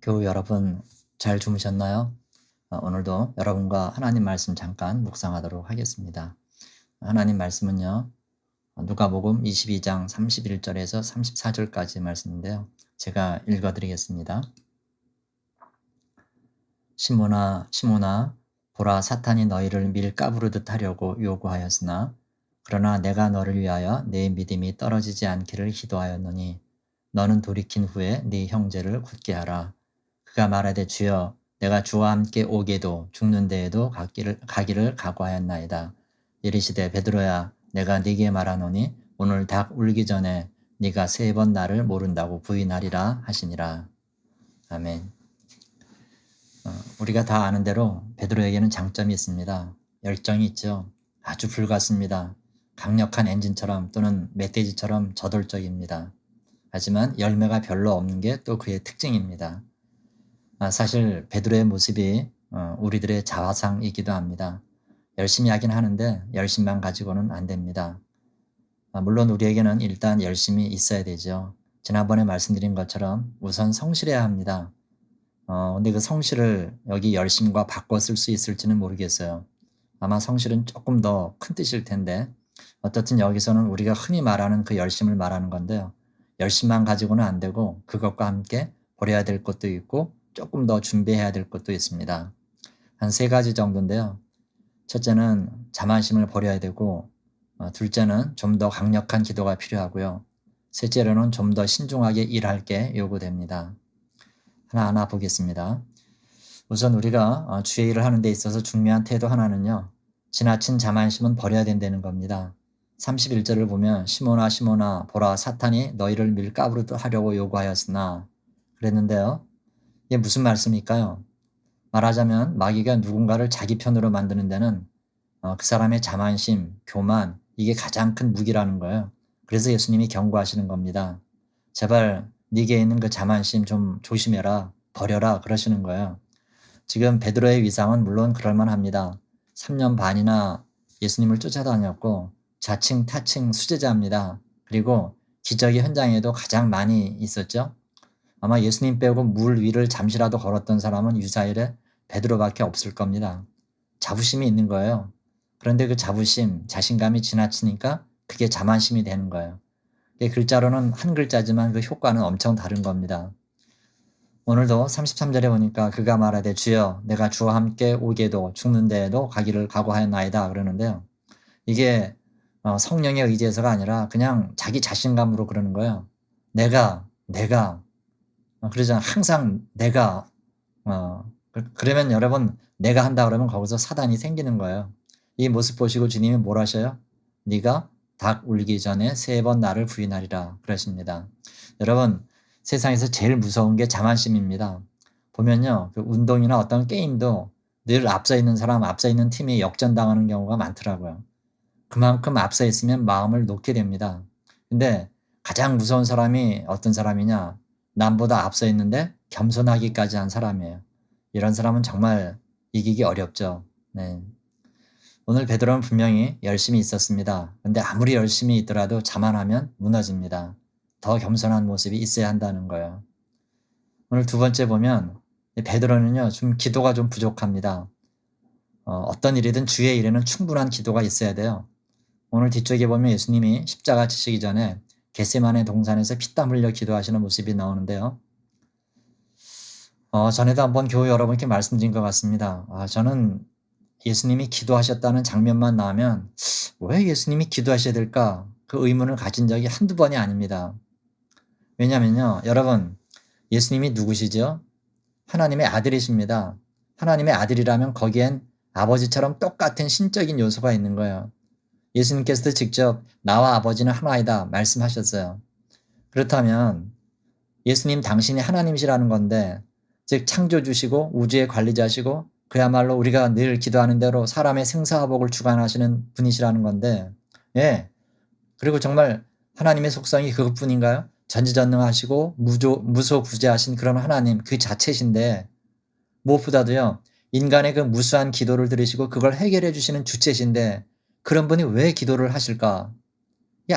교우 여러분 잘 주무셨나요? 오늘도 여러분과 하나님 말씀 잠깐 묵상하도록 하겠습니다. 하나님 말씀은요. 누가복음 22장 31절에서 34절까지 말씀인데요. 제가 읽어드리겠습니다. 시몬아 시몬아 보라 사탄이 너희를 밀가부르듯 하려고 요구하였으나 그러나 내가 너를 위하여 내 믿음이 떨어지지 않기를 기도하였노니 너는 돌이킨 후에 네 형제를 굳게 하라. 그가 말하되 주여 내가 주와 함께 오게도 죽는 데에도 가기를 각오하였나이다. 이르시되 베드로야 내가 네게 말하노니 오늘 닭 울기 전에 네가 3번 나를 모른다고 부인하리라 하시니라. 아멘. 우리가 다 아는 대로 베드로에게는 장점이 있습니다. 열정이 있죠. 아주 불같습니다. 강력한 엔진처럼 또는 멧돼지처럼 저돌적입니다. 하지만 열매가 별로 없는 게 또 그의 특징입니다. 사실 베드로의 모습이 우리들의 자화상이기도 합니다. 열심히 하긴 하는데 열심만 가지고는 안 됩니다. 물론 우리에게는 일단 열심히 있어야 되죠. 지난번에 말씀드린 것처럼 우선 성실해야 합니다. 근데 그 성실을 여기 열심과 바꿔 쓸 수 있을지는 모르겠어요. 아마 성실은 조금 더 큰 뜻일 텐데 어떻든 여기서는 우리가 흔히 말하는 그 열심을 말하는 건데요. 열심만 가지고는 안 되고 그것과 함께 버려야 될 것도 있고 조금 더 준비해야 될 것도 있습니다. 한 3가지 정도인데요. 첫째는 자만심을 버려야 되고 둘째는 좀 더 강력한 기도가 필요하고요. 셋째로는 좀 더 신중하게 일할 게 요구됩니다. 하나하나 보겠습니다. 우선 우리가 주의 일을 하는 데 있어서 중요한 태도 하나는요. 지나친 자만심은 버려야 된다는 겁니다. 31절을 보면 시몬아 시몬아 보라 사탄이 너희를 밀가부르듯 하려고 요구하였으나 그랬는데요. 이게 무슨 말씀일까요? 말하자면 마귀가 누군가를 자기 편으로 만드는 데는 그 사람의 자만심, 교만 이게 가장 큰 무기라는 거예요. 그래서 예수님이 경고하시는 겁니다. 제발 네게 있는 그 자만심 좀 조심해라, 버려라 그러시는 거예요. 지금 베드로의 위상은 물론 그럴만합니다. 3년 반이나 예수님을 쫓아다녔고 자칭 타칭 수제자입니다. 그리고 기적의 현장에도 가장 많이 있었죠. 아마 예수님 빼고 물 위를 잠시라도 걸었던 사람은 유사일에 베드로밖에 없을 겁니다. 자부심이 있는 거예요. 그런데 그 자부심, 자신감이 지나치니까 그게 자만심이 되는 거예요. 글자로는 한 글자지만 그 효과는 엄청 다른 겁니다. 오늘도 33절에 보니까 그가 말하되 주여 내가 주와 함께 오게도 죽는 데에도 가기를 각오하였나이다 그러는데요. 이게 성령의 의지에서가 아니라 그냥 자기 자신감으로 그러는 거예요. 내가 그러잖아. 항상 내가 그러면 여러분 내가 한다 그러면 거기서 사단이 생기는 거예요. 이 모습 보시고 주님이 뭘 하셔요? 네가 닭 울기 전에 3번 나를 부인하리라 그러십니다. 여러분 세상에서 제일 무서운 게 자만심입니다. 보면요. 그 운동이나 어떤 게임도 늘 앞서 있는 사람, 앞서 있는 팀이 역전당하는 경우가 많더라고요. 그만큼 앞서 있으면 마음을 놓게 됩니다. 근데 가장 무서운 사람이 어떤 사람이냐? 남보다 앞서 있는데 겸손하기까지 한 사람이에요. 이런 사람은 정말 이기기 어렵죠. 네. 오늘 베드로는 분명히 열심히 있었습니다. 근데 아무리 열심히 있더라도 자만하면 무너집니다. 더 겸손한 모습이 있어야 한다는 거예요. 오늘 두 번째 보면 베드로는요, 좀 기도가 좀 부족합니다. 어떤 일이든 주의 일에는 충분한 기도가 있어야 돼요. 오늘 뒤쪽에 보면 예수님이 십자가 지시기 전에 겟세마네 동산에서 피땀 흘려 기도하시는 모습이 나오는데요. 전에도 한번 교회 여러분께 말씀드린 것 같습니다. 저는 예수님이 기도하셨다는 장면만 나오면 왜 예수님이 기도하셔야 될까? 그 의문을 가진 적이 한두 번이 아닙니다. 왜냐면요. 여러분, 예수님이 누구시죠? 하나님의 아들이십니다. 하나님의 아들이라면 거기엔 아버지처럼 똑같은 신적인 요소가 있는 거예요. 예수님께서도 직접 나와 아버지는 하나이다 말씀하셨어요. 그렇다면 예수님 당신이 하나님이시라는 건데 즉 창조주시고 우주의 관리자시고 그야말로 우리가 늘 기도하는 대로 사람의 생사화복을 주관하시는 분이시라는 건데 그리고 정말 하나님의 속성이 그것뿐인가요? 전지전능하시고 무소부재하신 그런 하나님 그 자체신데 무엇보다도요. 인간의 그 무수한 기도를 들으시고 그걸 해결해 주시는 주체신데 그런 분이 왜 기도를 하실까?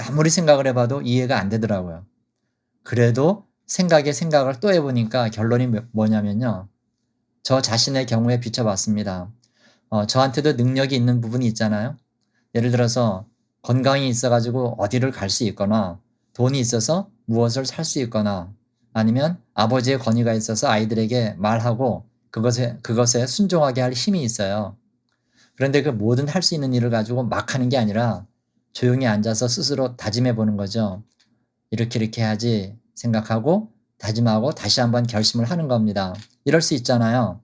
아무리 생각을 해봐도 이해가 안 되더라고요. 그래도 생각에 생각을 또 해보니까 결론이 뭐냐면요. 저 자신의 경우에 비춰봤습니다. 저한테도 능력이 있는 부분이 있잖아요. 예를 들어서 건강이 있어가지고 어디를 갈 수 있거나 돈이 있어서 무엇을 살 수 있거나 아니면 아버지의 권위가 있어서 아이들에게 말하고 그것에 순종하게 할 힘이 있어요. 그런데 그 모든 할 수 있는 일을 가지고 막 하는 게 아니라 조용히 앉아서 스스로 다짐해 보는 거죠. 이렇게 해야지 생각하고 다짐하고 다시 한번 결심을 하는 겁니다. 이럴 수 있잖아요.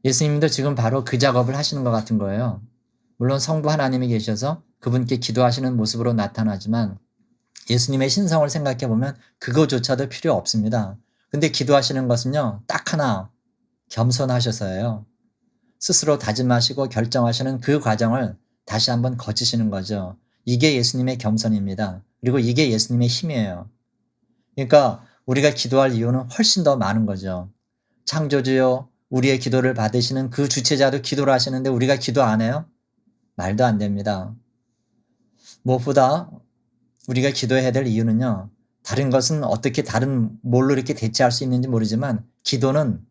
예수님도 지금 바로 그 작업을 하시는 것 같은 거예요. 물론 성부 하나님이 계셔서 그분께 기도하시는 모습으로 나타나지만 예수님의 신성을 생각해 보면 그거조차도 필요 없습니다. 근데 기도하시는 것은요, 딱 하나, 겸손하셔서예요. 스스로 다짐하시고 결정하시는 그 과정을 다시 한번 거치시는 거죠. 이게 예수님의 겸손입니다. 그리고 이게 예수님의 힘이에요. 그러니까 우리가 기도할 이유는 훨씬 더 많은 거죠. 창조주여, 우리의 기도를 받으시는 그 주체자도 기도를 하시는데 우리가 기도 안 해요? 말도 안 됩니다. 무엇보다 우리가 기도해야 될 이유는요. 다른 것은 어떻게 다른 뭘로 이렇게 대체할 수 있는지 모르지만 기도는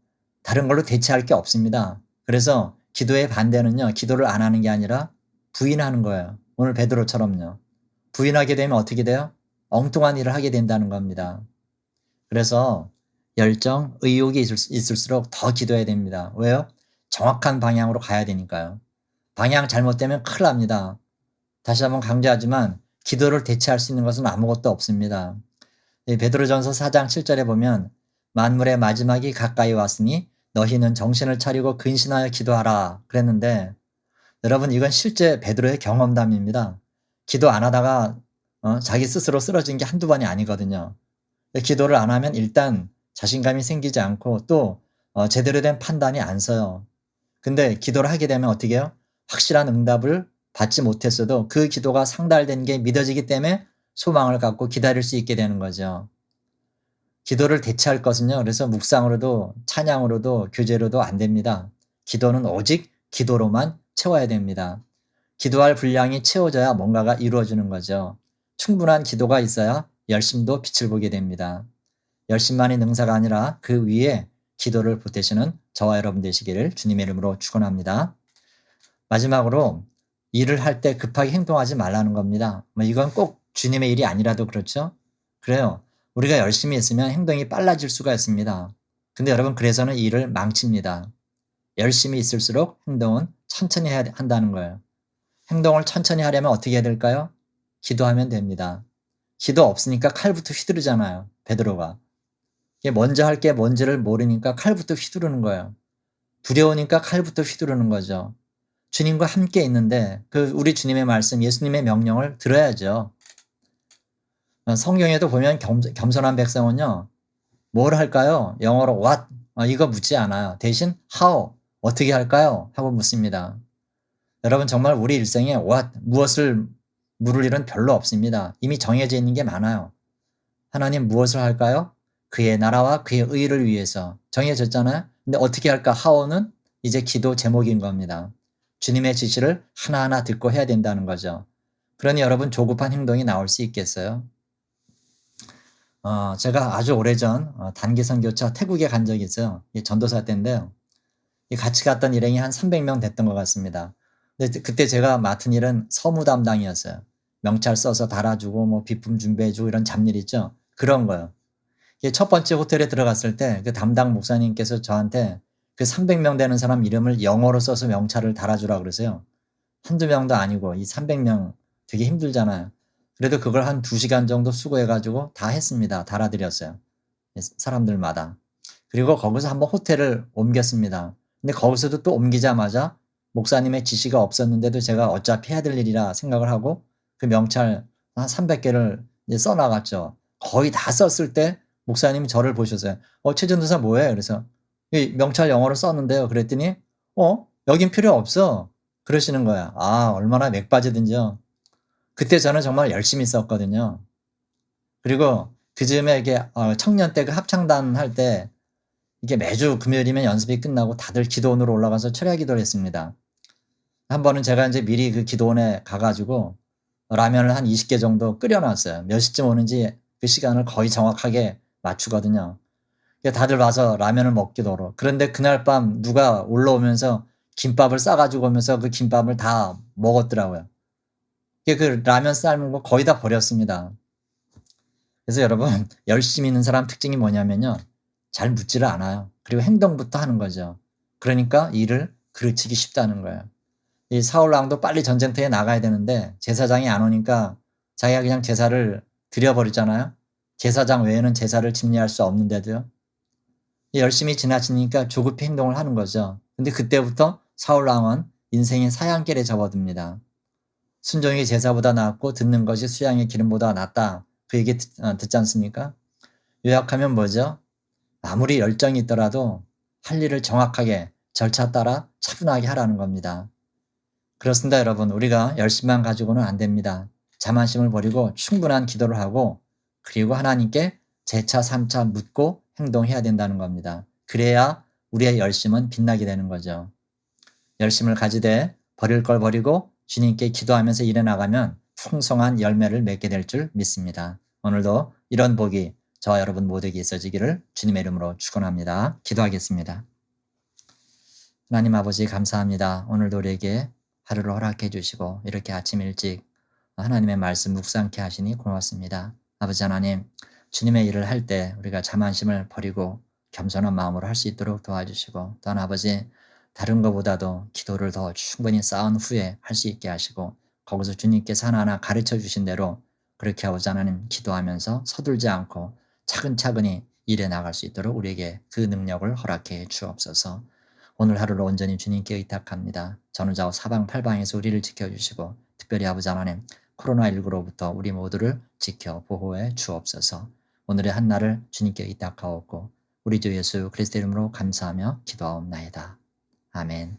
다른 걸로 대체할 게 없습니다. 그래서 기도의 반대는요. 기도를 안 하는 게 아니라 부인하는 거예요. 오늘 베드로처럼요. 부인하게 되면 어떻게 돼요? 엉뚱한 일을 하게 된다는 겁니다. 그래서 열정, 의욕이 있을수록 더 기도해야 됩니다. 왜요? 정확한 방향으로 가야 되니까요. 방향 잘못되면 큰일 납니다. 다시 한번 강조하지만 기도를 대체할 수 있는 것은 아무것도 없습니다. 베드로전서 4장 7절에 보면 만물의 마지막이 가까이 왔으니 너희는 정신을 차리고 근신하여 기도하라 그랬는데 여러분 이건 실제 베드로의 경험담입니다. 기도 안 하다가 자기 스스로 쓰러진 게 한두 번이 아니거든요. 기도를 안 하면 일단 자신감이 생기지 않고 또 제대로 된 판단이 안 서요. 근데 기도를 하게 되면 어떻게 해요? 확실한 응답을 받지 못했어도 그 기도가 상달된 게 믿어지기 때문에 소망을 갖고 기다릴 수 있게 되는 거죠. 기도를 대체할 것은요. 그래서 묵상으로도 찬양으로도 교제로도 안 됩니다. 기도는 오직 기도로만 채워야 됩니다. 기도할 분량이 채워져야 뭔가가 이루어지는 거죠. 충분한 기도가 있어야 열심도 빛을 보게 됩니다. 열심만이 능사가 아니라 그 위에 기도를 보태시는 저와 여러분 되시기를 주님의 이름으로 축원합니다. 마지막으로 일을 할 때 급하게 행동하지 말라는 겁니다. 이건 꼭 주님의 일이 아니라도 그렇죠? 그래요. 우리가 열심히 했으면 행동이 빨라질 수가 있습니다. 근데 여러분 그래서는 일을 망칩니다. 열심히 있을수록 행동은 천천히 해야 한다는 거예요. 행동을 천천히 하려면 어떻게 해야 될까요? 기도하면 됩니다. 기도 없으니까 칼부터 휘두르잖아요. 베드로가. 먼저 할 게 뭔지를 모르니까 칼부터 휘두르는 거예요. 두려우니까 칼부터 휘두르는 거죠. 주님과 함께 있는데 그 우리 주님의 말씀, 예수님의 명령을 들어야죠. 성경에도 보면 겸손한 백성은요. 뭘 할까요? 영어로 what? 이거 묻지 않아요. 대신 how? 어떻게 할까요? 하고 묻습니다. 여러분 정말 우리 일생에 what? 무엇을 물을 일은 별로 없습니다. 이미 정해져 있는 게 많아요. 하나님 무엇을 할까요? 그의 나라와 그의 의를 위해서 정해졌잖아요. 근데 어떻게 할까? how는 이제 기도 제목인 겁니다. 주님의 지시를 하나하나 듣고 해야 된다는 거죠. 그러니 여러분 조급한 행동이 나올 수 있겠어요? 제가 아주 오래전 단기 선교차 태국에 간 적이 있어요. 전도사 때인데요. 같이 갔던 일행이 한 300명 됐던 것 같습니다. 근데 그때 제가 맡은 일은 서무 담당이었어요. 명찰 써서 달아주고 뭐 비품 준비해주고 이런 잡일 있죠. 그런 거요. 첫 번째 호텔에 들어갔을 때 그 담당 목사님께서 저한테 그 300명 되는 사람 이름을 영어로 써서 명찰을 달아주라 그러세요. 한두 명도 아니고 이 300명 되게 힘들잖아요. 그래도 그걸 한 2시간 정도 수고해가지고 다 했습니다. 달아드렸어요. 사람들마다. 그리고 거기서 한번 호텔을 옮겼습니다. 근데 거기서도 또 옮기자마자 목사님의 지시가 없었는데도 제가 어차피 해야 될 일이라 생각을 하고 그 명찰 한 300개를 써나갔죠. 거의 다 썼을 때 목사님이 저를 보셨어요. 최 전도사 뭐해? 그래서 이 명찰 영어로 썼는데요. 그랬더니 여긴 필요 없어. 그러시는 거야. 얼마나 맥 빠지든지요. 그때 저는 정말 열심히 썼거든요. 그리고 그 즈음에 이게 청년 때 그 합창단 할 때 이게 매주 금요일이면 연습이 끝나고 다들 기도원으로 올라가서 철야 기도를 했습니다. 한 번은 제가 이제 미리 그 기도원에 가가지고 라면을 한 20개 정도 끓여놨어요. 몇 시쯤 오는지 그 시간을 거의 정확하게 맞추거든요. 다들 와서 라면을 먹기도. 그런데 그날 밤 누가 올라오면서 김밥을 싸가지고 오면서 그 김밥을 다 먹었더라고요. 그 라면 삶은 거 거의 다 버렸습니다. 그래서 여러분 열심히 있는 사람 특징이 뭐냐면요. 잘 묻지를 않아요. 그리고 행동부터 하는 거죠. 그러니까 일을 그르치기 쉽다는 거예요. 이 사울 왕도 빨리 전쟁터에 나가야 되는데 제사장이 안 오니까 자기가 그냥 제사를 드려버리잖아요. 제사장 외에는 제사를 집례할 수 없는데도요. 열심히 지나치니까 조급히 행동을 하는 거죠. 근데 그때부터 사울 왕은 인생의 사양길에 접어듭니다. 순종이 제사보다 낫고 듣는 것이 수양의 기름보다 낫다. 그 얘기 듣지 않습니까? 요약하면 뭐죠? 아무리 열정이 있더라도 할 일을 정확하게 절차 따라 차분하게 하라는 겁니다. 그렇습니다, 여러분. 우리가 열심만 가지고는 안 됩니다. 자만심을 버리고 충분한 기도를 하고 그리고 하나님께 재차 3차 묻고 행동해야 된다는 겁니다. 그래야 우리의 열심은 빛나게 되는 거죠. 열심을 가지되 버릴 걸 버리고 주님께 기도하면서 일해 나가면 풍성한 열매를 맺게 될 줄 믿습니다. 오늘도 이런 복이 저와 여러분 모두에게 있어지기를 주님의 이름으로 축원합니다. 기도하겠습니다. 하나님 아버지 감사합니다. 오늘도 우리에게 하루를 허락해 주시고 이렇게 아침 일찍 하나님의 말씀 묵상케 하시니 고맙습니다. 아버지 하나님, 주님의 일을 할 때 우리가 자만심을 버리고 겸손한 마음으로 할 수 있도록 도와주시고 또한 아버지 다른 것보다도 기도를 더 충분히 쌓은 후에 할 수 있게 하시고 거기서 주님께서 하나하나 가르쳐 주신 대로 그렇게 아버지 하나님 기도하면서 서둘지 않고 차근차근히 일해 나갈 수 있도록 우리에게 그 능력을 허락해 주옵소서. 오늘 하루를 온전히 주님께 의탁합니다. 전후좌우 사방팔방에서 우리를 지켜주시고 특별히 아버지 하나님 코로나19로부터 우리 모두를 지켜 보호해 주옵소서. 오늘의 한날을 주님께 의탁하옵고 우리 주 예수 그리스도 이름으로 감사하며 기도하옵나이다. 아멘.